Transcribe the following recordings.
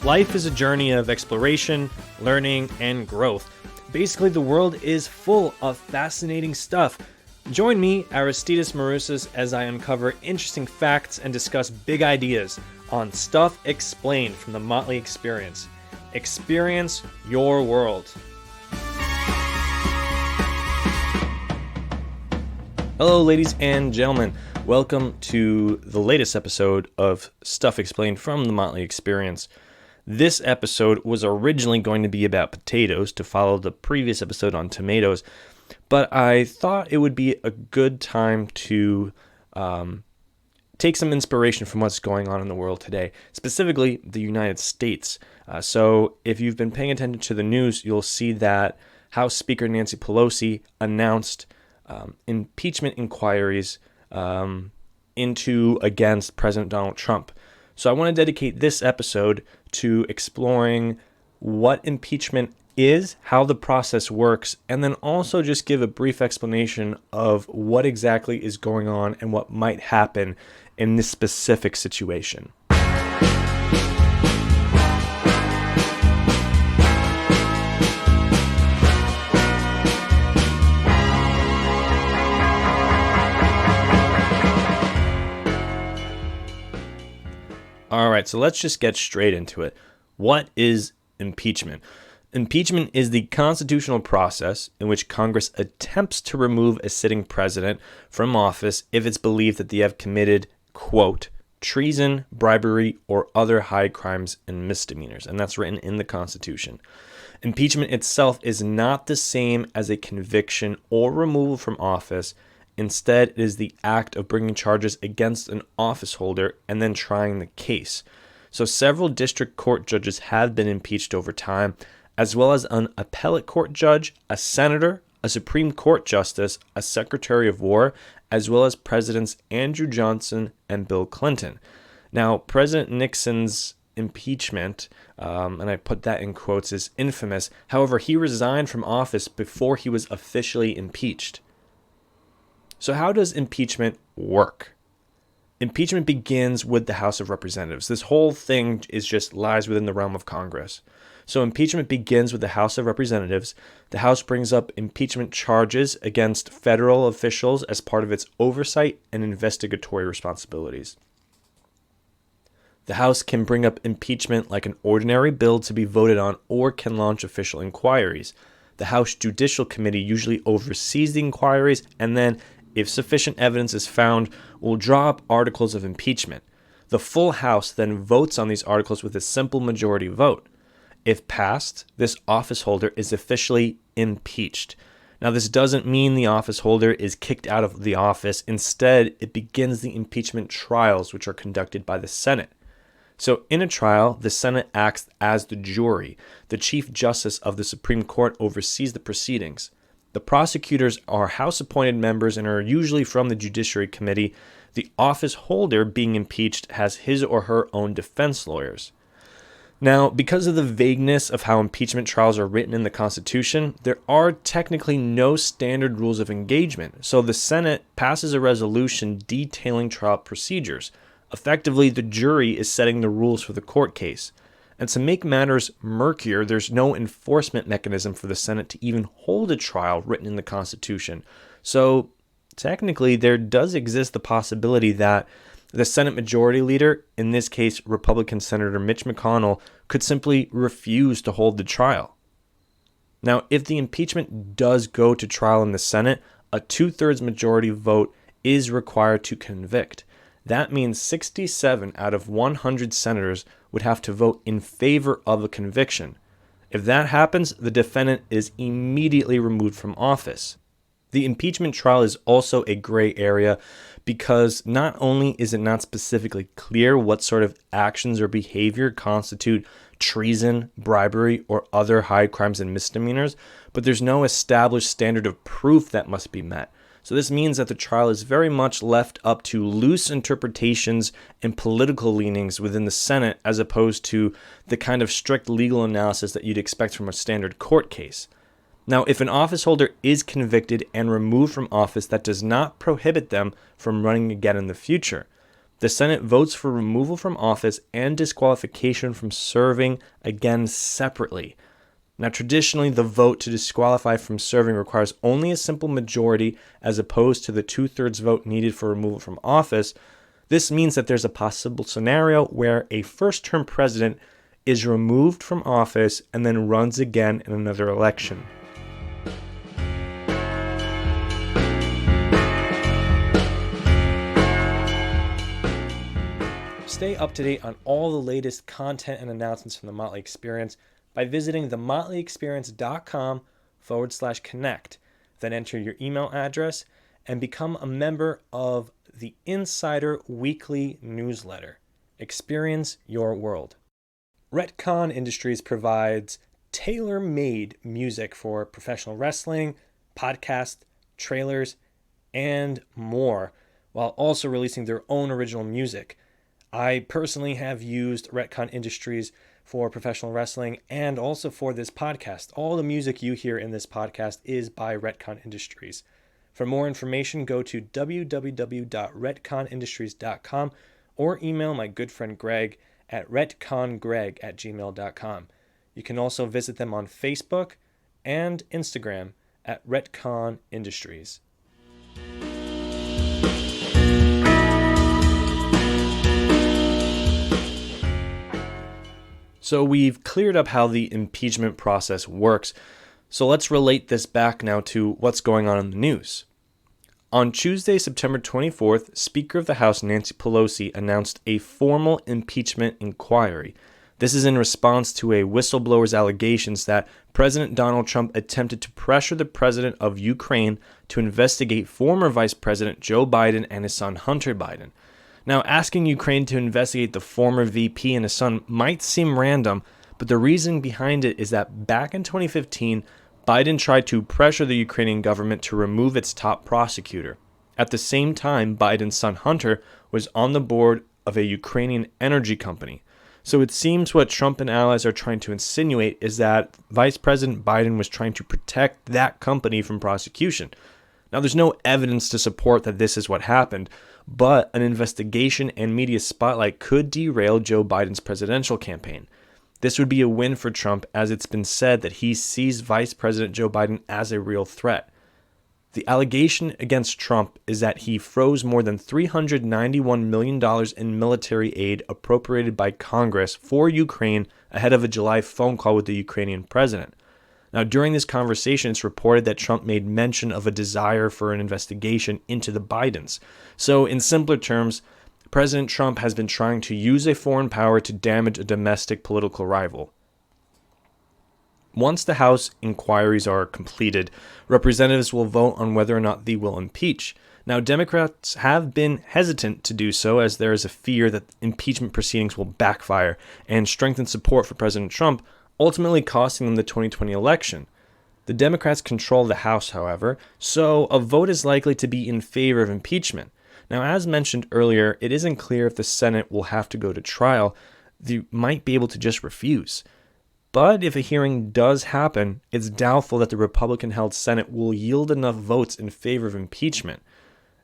Life is a journey of exploration, learning, and growth. Basically, the world is full of fascinating stuff. Join me, Aristides Marousas, as I uncover interesting facts and discuss big ideas on Stuff Explained from the Motley Experience. Experience your world. Hello, ladies and gentlemen. Welcome to the latest episode of Stuff Explained from the Motley Experience. This episode was originally going to be about potatoes to follow the previous episode on tomatoes, but I thought it would be a good time to take some inspiration from what's going on in the world today, specifically the United States. So if you've been paying attention to the news, you'll see that House Speaker Nancy Pelosi announced impeachment inquiries against President Donald Trump. So I want to dedicate this episode to exploring what impeachment is, how the process works, and then also just give a brief explanation of what exactly is going on and what might happen in this specific situation. All right, so let's just get straight into it. What is impeachment? Impeachment is the constitutional process in which Congress attempts to remove a sitting president from office if it's believed that they have committed, quote, treason, bribery, or other high crimes and misdemeanors. And that's written in the Constitution. Impeachment itself is not the same as a conviction or removal from office. Instead, it is the act of bringing charges against an office holder and then trying the case. So several district court judges have been impeached over time, as well as an appellate court judge, a senator, a Supreme Court justice, a Secretary of War, as well as Presidents Andrew Johnson and Bill Clinton. Now, President Nixon's impeachment, and I put that in quotes, is infamous. However, he resigned from office before he was officially impeached. So how does impeachment work? Impeachment begins with the House of Representatives. This whole thing lies within the realm of Congress. So impeachment begins with the House of Representatives. The House brings up impeachment charges against federal officials as part of its oversight and investigatory responsibilities. The House can bring up impeachment like an ordinary bill to be voted on or can launch official inquiries. The House Judicial Committee usually oversees the inquiries and then, if sufficient evidence is found, will draw up articles of impeachment. The full House then votes on these articles with a simple majority vote. If passed, this office holder is officially impeached. Now, this doesn't mean the office holder is kicked out of the office. Instead, it begins the impeachment trials, which are conducted by the Senate. So in a trial, the Senate acts as the jury. The Chief Justice of the Supreme Court oversees the proceedings. The prosecutors are House-appointed members and are usually from the Judiciary Committee. The office holder being impeached has his or her own defense lawyers. Now, because of the vagueness of how impeachment trials are written in the Constitution, there are technically no standard rules of engagement. So the Senate passes a resolution detailing trial procedures. Effectively, the jury is setting the rules for the court case. And to make matters murkier, there's no enforcement mechanism for the Senate to even hold a trial written in the Constitution. So technically, there does exist the possibility that the Senate Majority Leader, in this case Republican Senator Mitch McConnell, could simply refuse to hold the trial. Now, if the impeachment does go to trial in the Senate, a 2/3 majority vote is required to convict. That means 67 out of 100 senators would have to vote in favor of a conviction. If that happens, the defendant is immediately removed from office. The impeachment trial is also a gray area because not only is it not specifically clear what sort of actions or behavior constitute treason, bribery, or other high crimes and misdemeanors, but there's no established standard of proof that must be met. So this means that the trial is very much left up to loose interpretations and political leanings within the Senate as opposed to the kind of strict legal analysis that you'd expect from a standard court case. Now, if an office holder is convicted and removed from office, that does not prohibit them from running again in the future. The Senate votes for removal from office and disqualification from serving again separately. Now, traditionally, the vote to disqualify from serving requires only a simple majority as opposed to the 2/3 vote needed for removal from office. This means that there's a possible scenario where a first-term president is removed from office and then runs again in another election. Stay up to date on all the latest content and announcements from the Motley Experience by visiting themotleyexperience.com/connect. Then enter your email address and become a member of the Insider Weekly newsletter. Experience your world. Retcon Industries provides tailor-made music for professional wrestling, podcasts, trailers, and more, while also releasing their own original music. I personally have used Retcon Industries for professional wrestling and also for this podcast. All the music you hear in this podcast is by Retcon Industries. For more information, go to www.retconindustries.com or email my good friend Greg at retcongreg@gmail.com. You can also visit them on Facebook and Instagram at Retcon Industries. So we've cleared up how the impeachment process works. So let's relate this back now to what's going on in the news. On Tuesday, September 24th, Speaker of the House Nancy Pelosi announced a formal impeachment inquiry. This is in response to a whistleblower's allegations that President Donald Trump attempted to pressure the president of Ukraine to investigate former Vice President Joe Biden and his son Hunter Biden. Now, asking Ukraine to investigate the former VP and his son might seem random, but the reason behind it is that back in 2015, Biden tried to pressure the Ukrainian government to remove its top prosecutor. At the same time, Biden's son Hunter was on the board of a Ukrainian energy company. So it seems what Trump and allies are trying to insinuate is that Vice President Biden was trying to protect that company from prosecution. Now, there's no evidence to support that this is what happened, but an investigation and media spotlight could derail Joe Biden's presidential campaign. This would be a win for Trump, as it's been said that he sees Vice President Joe Biden as a real threat. The allegation against Trump is that he froze more than $391 million in military aid appropriated by Congress for Ukraine ahead of a July phone call with the Ukrainian president. Now, during this conversation, it's reported that Trump made mention of a desire for an investigation into the Bidens. So, in simpler terms, President Trump has been trying to use a foreign power to damage a domestic political rival. Once the House inquiries are completed, representatives will vote on whether or not they will impeach. Now, Democrats have been hesitant to do so, as there is a fear that impeachment proceedings will backfire and strengthen support for President Trump, ultimately costing them the 2020 election. The Democrats control the House, however, so a vote is likely to be in favor of impeachment. Now, as mentioned earlier, it isn't clear if the Senate will have to go to trial. They might be able to just refuse. But if a hearing does happen, it's doubtful that the Republican-held Senate will yield enough votes in favor of impeachment.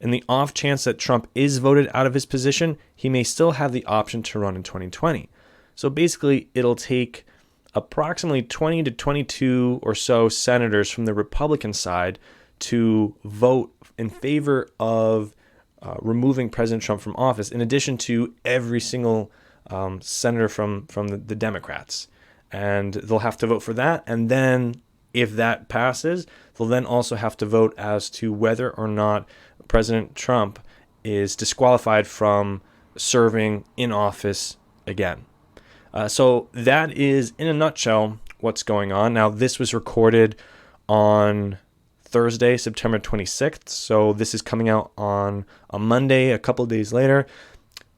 In the off chance that Trump is voted out of his position, he may still have the option to run in 2020. So basically, it'll take approximately 20 to 22 or so senators from the Republican side to vote in favor of removing President Trump from office, in addition to every single senator from the Democrats. And they'll have to vote for that. And then if that passes, they'll then also have to vote as to whether or not President Trump is disqualified from serving in office again. So that is, in a nutshell, what's going on. Now, this was recorded on Thursday, September 26th. So this is coming out on a Monday, a couple of days later.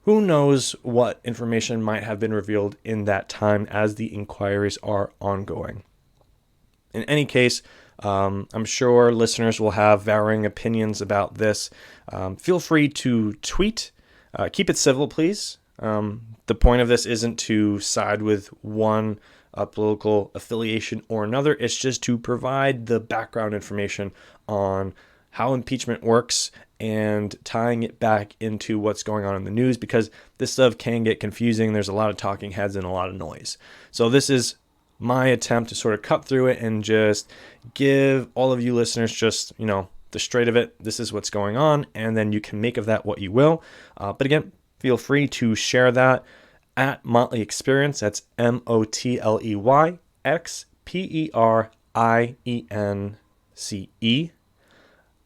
Who knows what information might have been revealed in that time as the inquiries are ongoing. In any case, I'm sure listeners will have varying opinions about this. Feel free to tweet. Keep it civil, please. The point of this isn't to side with one political affiliation or another. It's just to provide the background information on how impeachment works and tying it back into what's going on in the news, because this stuff can get confusing. There's a lot of talking heads and a lot of noise. So this is my attempt to sort of cut through it and just give all of you listeners just, the straight of it. This is what's going on, and then you can make of that what you will. But again, feel free to share that at Motley Experience. That's MOTLEYXPERIENCE.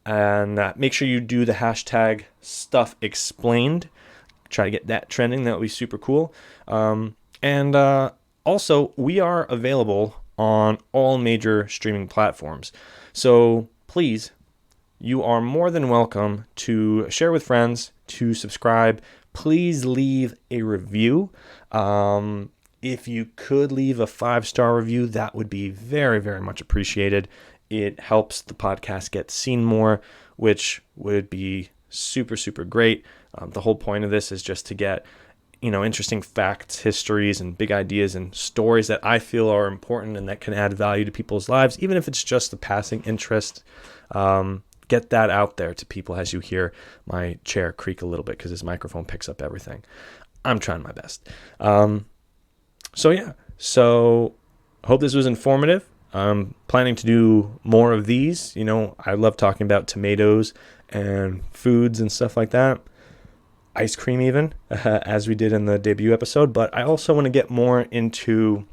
And make sure you do the hashtag Stuff Explained. Try to get that trending. That would be super cool. Also, we are available on all major streaming platforms. So please, you are more than welcome to share with friends, to subscribe. Please leave a review. If you could leave a 5-star review, that would be very, very much appreciated. It helps the podcast get seen more, which would be super, super great. The whole point of this is just to get, interesting facts, histories, and big ideas and stories that I feel are important and that can add value to people's lives, even if it's just a passing interest. Get that out there to people as you hear my chair creak a little bit because this microphone picks up everything. I'm trying my best. So I hope this was informative. I'm planning to do more of these. I love talking about tomatoes and foods and stuff like that. Ice cream even, as we did in the debut episode. But I also want to get more into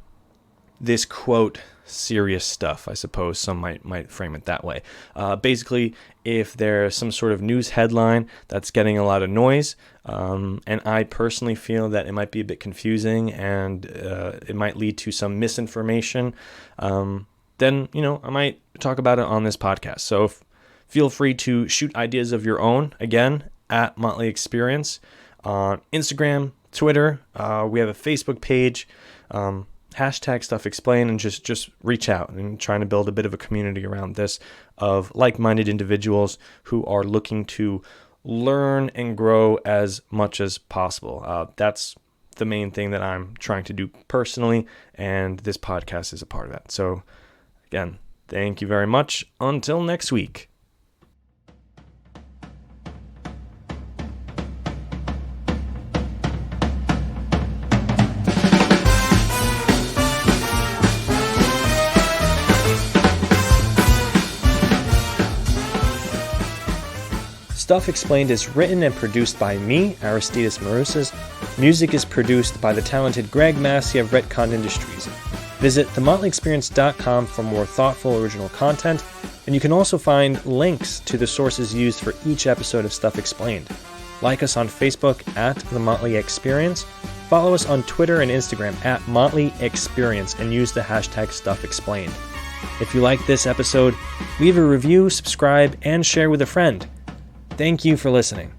this, quote, serious stuff, I suppose some might frame it that way. Basically, if there's some sort of news headline that's getting a lot of noise, and I personally feel that it might be a bit confusing and it might lead to some misinformation, then, I might talk about it on this podcast. So feel free to shoot ideas of your own, again, at Motley Experience on Instagram, Twitter. We have a Facebook page. Hashtag Stuff Explained, and just reach out and trying to build a bit of a community around this of like-minded individuals who are looking to learn and grow as much as possible. That's the main thing that I'm trying to do personally, and this podcast is a part of that. So again, thank you very much. Until next week. Stuff Explained is written and produced by me, Aristides Marusas. Music is produced by the talented Greg Massey of Retcon Industries. Visit themotleyexperience.com for more thoughtful original content, and you can also find links to the sources used for each episode of Stuff Explained. Like us on Facebook at The Motley Experience, follow us on Twitter and Instagram at Motley Experience, and use the hashtag Stuff Explained. If you like this episode, leave a review, subscribe, and share with a friend. Thank you for listening.